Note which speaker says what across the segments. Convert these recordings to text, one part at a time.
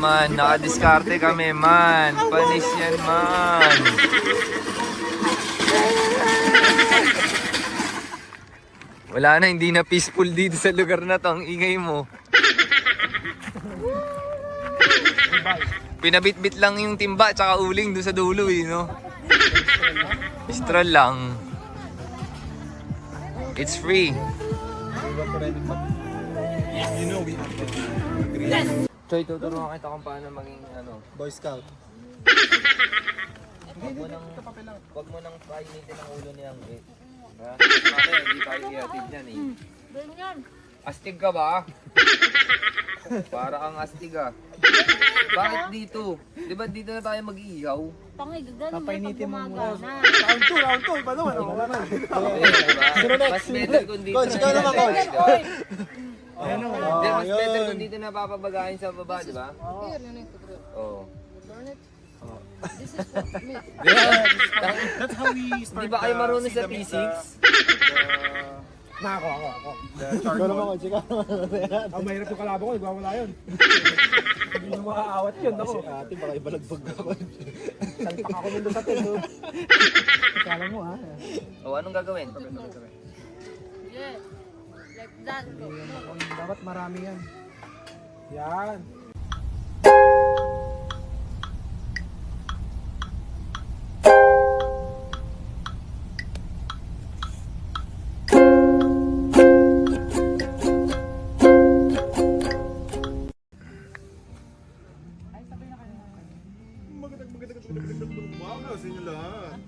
Speaker 1: Man, nakadiskarte kami man. Panis yan man. Wala na, hindi na peaceful dito sa lugar na to. Ang ingay mo. Pinabitbit lang yung timba tsaka uling doon sa dulo eh, no? Stroll lang. It's free. Choy, tuturuan kita kung paano maging
Speaker 2: Boy Scout.
Speaker 1: Wag mo nang painitin ang ulo niyang eh. Bakit hindi tayo iatid niyan eh.
Speaker 3: Ganyan.
Speaker 1: Astig ka ba? Para kang astig ah. Bakit dito? Di ba dito na tayo mag-iihaw?
Speaker 3: Pangay, gano'n may pagpumagana.
Speaker 2: Round 2, iba naman. Ako naman.
Speaker 1: Mas better kung dito
Speaker 2: Coach, ikaw naman, coach.
Speaker 1: Hindi, mas better kung dito na papabagahin sa baba, di ba? Oo.
Speaker 3: This is for me.
Speaker 2: That's how we start.
Speaker 1: Hindi ba kayo marunong sa P6?
Speaker 2: Ako. Ikaw naman, coach. Ikaw naman.
Speaker 4: Ang mahirap yung kalaban ko, nagwawala yun. Hindi mo makaawat yun ako.
Speaker 2: Si ate, baka ibalagbag ako.
Speaker 4: Salpak ako nandun sa tendo. Kala mo ha.
Speaker 1: O, anong gagawin?
Speaker 3: Yeah. Like that.
Speaker 4: Dapat marami yan. Yan.
Speaker 2: Wow, sa inyo lahat.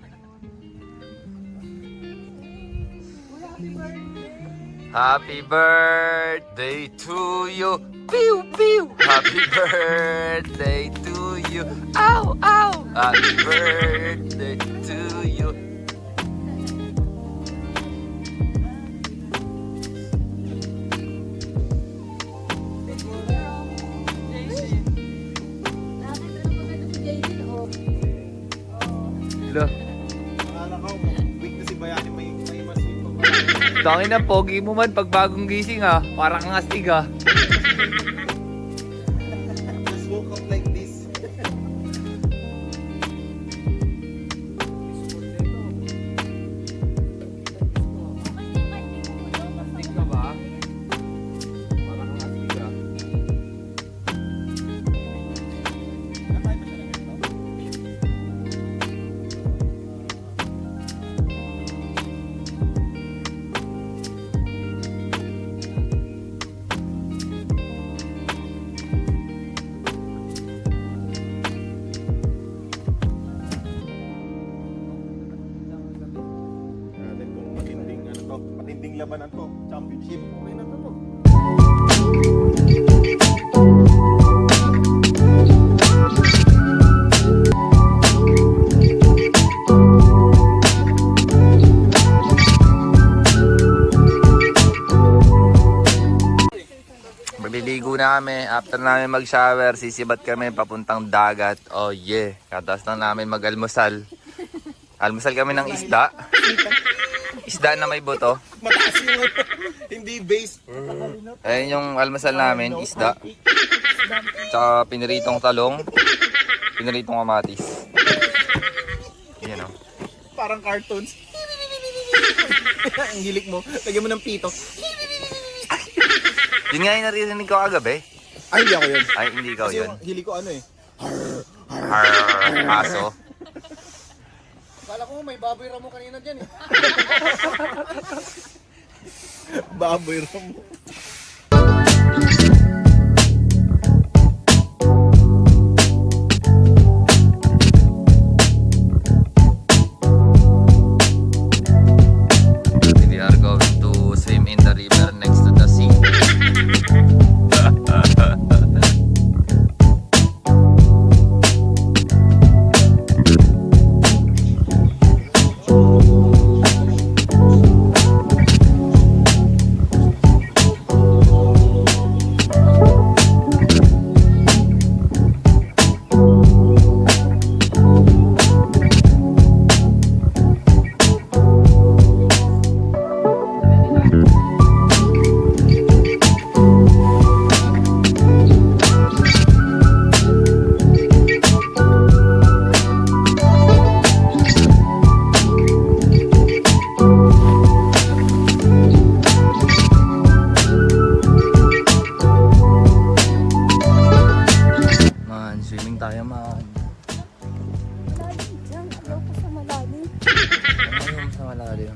Speaker 1: Happy birthday to you. Pew, pew. Happy birthday to you. Ow, ow. Happy birthday to you. Hello.
Speaker 2: Akala ko, weak na si Bayani, may mas yung
Speaker 1: Tangin na, pogi mo man pag bagong gising ha. Parang kang astig ha.
Speaker 2: just woke up like this.
Speaker 1: Astig ka ba? Parang kang astig ha.
Speaker 2: Natin kung matinding labanan to, championship. Okay na to.
Speaker 1: Maliligo na kami. After namin mag-shower, sisibat kami papuntang dagat. Oh yeah. Katapos na namin mag-almusal. Almusal kami ng isda. Isda na may buto.
Speaker 2: Mataas yung hindi base.
Speaker 1: Ayun yung almusal namin, isda. Tsaka piniritong talong. Piniritong kamatis. Yan o.
Speaker 2: Parang cartoons. Ang hilik mo. Lagyan mo ng pito.
Speaker 1: Yun nga yung naririnig ko kagabi.
Speaker 2: Ay, hindi ako yun.
Speaker 1: Ay, hindi ikaw
Speaker 2: Kasi
Speaker 1: yun.
Speaker 2: yung hilik ko ano eh.
Speaker 1: Aso.
Speaker 4: Kala ko may baboy ramo kanina dyan eh.
Speaker 2: Baboy ram.
Speaker 1: We are going to swim in the river next to the sea. Swimming tayo man.
Speaker 3: Malalim dyan. Ayaw ko sa malalim.
Speaker 1: Ano yung sa malalim?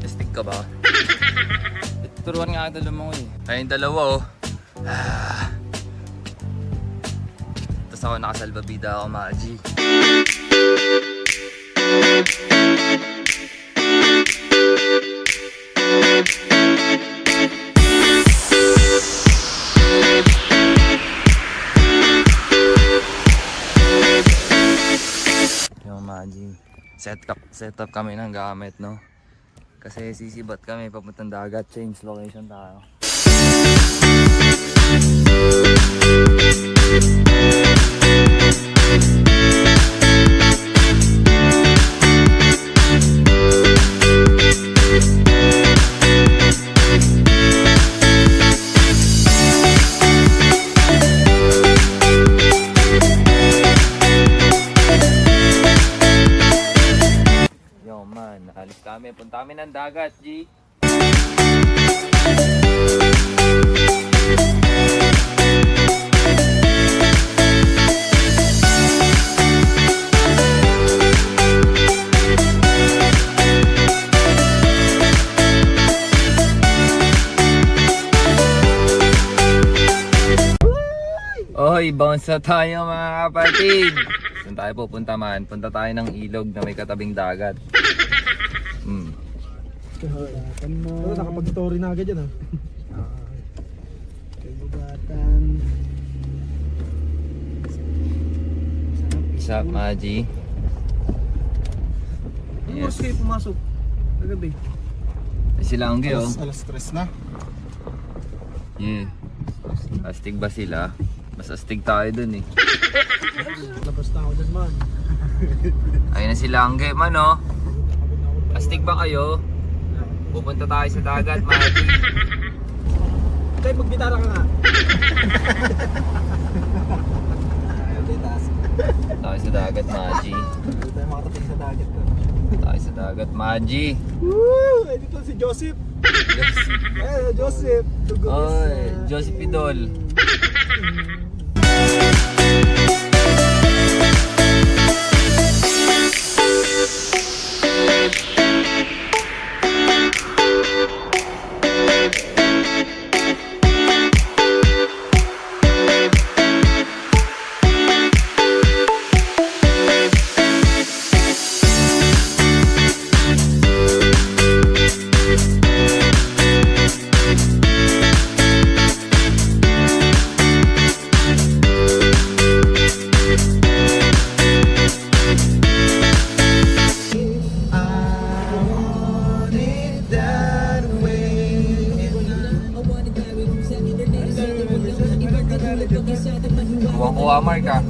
Speaker 1: Testig ka ba? Turuan nga ang dalawa mo eh. Ayun dalawa oh. Tapos ako nakasalbabida ako Maji. Yung Maji. Set up kami ng gamit no. Kasi sisibat kami papuntang dagat, change location tayo. Yo man, naalis kami, punta kami ng dagat, G. Oy, bounce na tayo mga kapatid. Saan tayo pupunta man? Punta tayo ng ilog na may katabing dagat.
Speaker 4: Pero nakapag-story na agad yan Kagugatan.
Speaker 1: What's up, Maji?
Speaker 4: Anong oras kayo pumasok? Kagabi.
Speaker 1: Ay, sila ang gayo.
Speaker 2: Alas 3 na.
Speaker 1: Yeah. Astig ba sila? Mas astig tayo dun eh.
Speaker 4: Labas na ako dyan man.
Speaker 1: Ayun na sila ang gayo man oh. Astig ba kayo? Pupunta tayo sa dagat, Maji.
Speaker 4: Tayo magbitara ka nga.
Speaker 1: Tayo sa dagat, Maji.
Speaker 4: Hindi tayo makatating sa dagat.
Speaker 1: Tayo sa dagat, Maji.
Speaker 4: Woo! Ay, dito si Joseph. Joseph.
Speaker 1: Oy, Joseph Idol. Kuha Mark ah.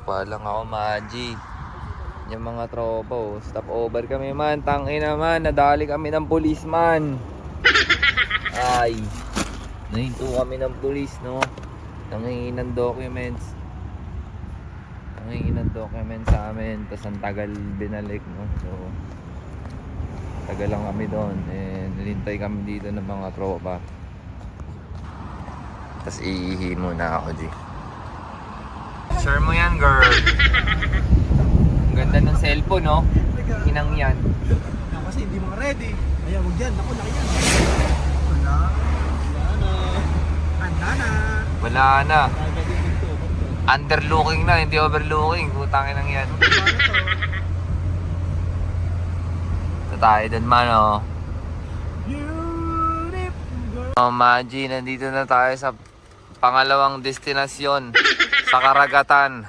Speaker 1: Palang ako Maji. Yung mga tropa oh. Stop over kami man. Tangin naman. Nadali kami ng pulis man. Ay. Nahinto kami ng pulis no. Nangingi ng documents. Nangingi ng documents sa amin. Tapos ang tagal binalik no. So tagal lang kami doon. Nilintay kami dito ng mga tropa. Tapos iihi muna ako, G. Share mo yan, girl. Ang ganda ng cellphone, no? Inang yan.
Speaker 4: Kasi hindi mga ready. Kaya huwag yan. Ako, laki yan. Wala. Wala na. Handa na.
Speaker 1: Wala na. Underlooking na, hindi overlooking. Putangin lang yan. Ito tayo dun man, oh. Oh, Maji, nandito na tayo sa pangalawang destinasyon. Sa karagatan.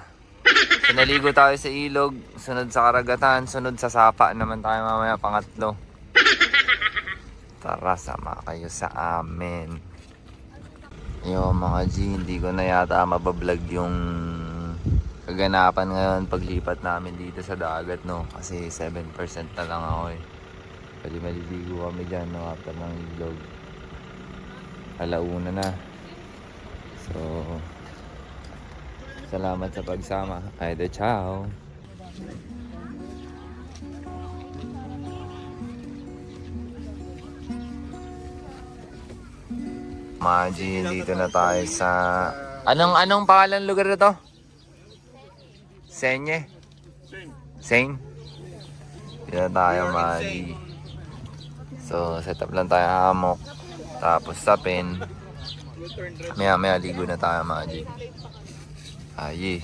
Speaker 1: So, naligo tayo sa ilog, sunod sa karagatan, sunod sa sapa naman tayo mamaya pangatlo. Tara, sama kayo sa amin. Yo mga G, hindi ko na yata mabablog yung kaganapan ngayon paglipat namin dito sa dagat no. Kasi 7% na lang ako eh. Pwede maliligo kami dyan no, after ng ilog. Alauna na. So Salamat sa pagsama. Ay, ciao. Maji, dito na tayo sa... Anong pangalan lugar na to? Senye? Seng? Dito na tayo, Maji. So, set up lang tayo hammock. Tapos sapin. Maya ligo na tayo, Maji. Ayi.